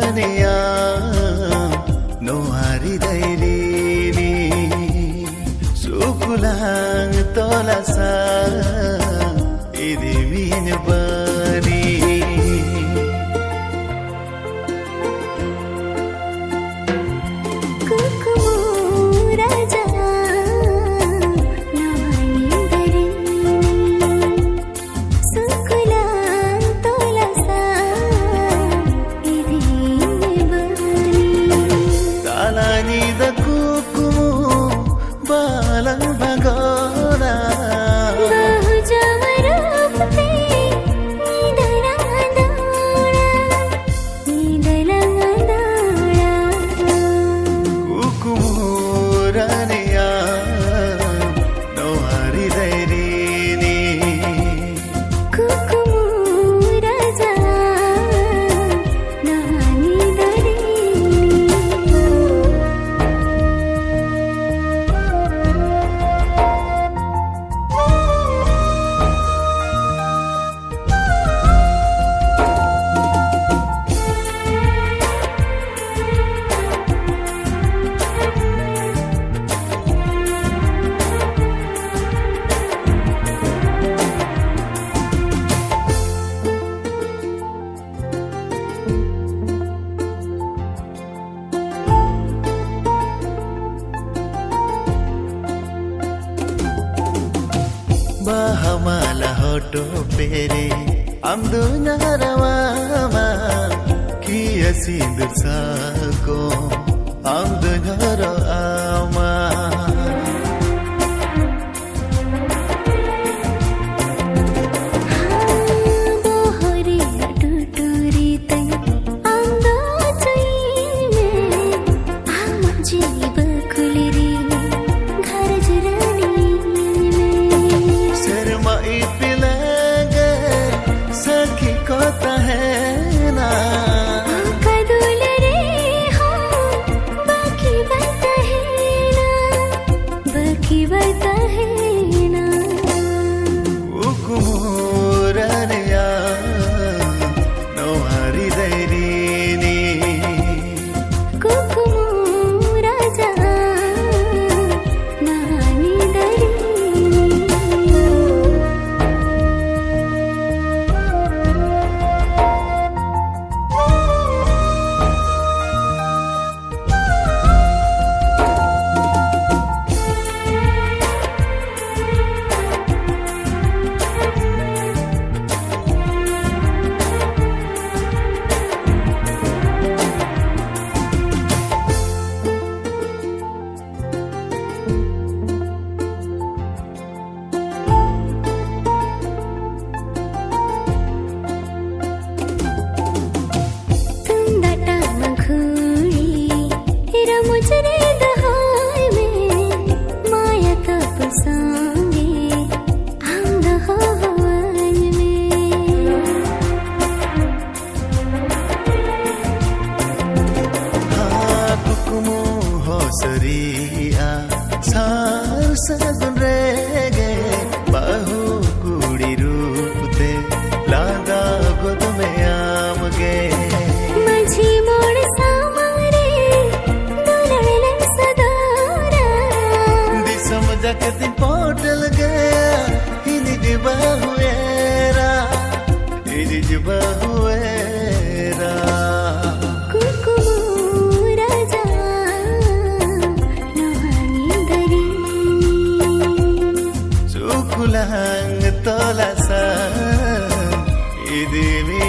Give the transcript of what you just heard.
raniya no hari dairini sukulang tolasa idi minbani balang bagona bahu jamarupte nidalang adora kukumuraniya no hari dairini kukumuraja no hani dairini bahamala hoto pere amdu narawama kiya sindur sako amdu narawama bohori tuturi tai amdu chaime ama jeeb kuliri ghar jrani सखी कोता है ना कदुल रे हो बाकी बता है ना उकुमुरनिया no hari dairini kukumuraja nani dairini सरिया सार सगुन रेगे बहु कुड़ी रूपते लागा गोद में आमगे मझी मोड़ सामरे दुलड़न सदारा दिसम जगती पोटल गया हिनिज बहुएरा हिनिज बहुएरा kulang tolasa idi mi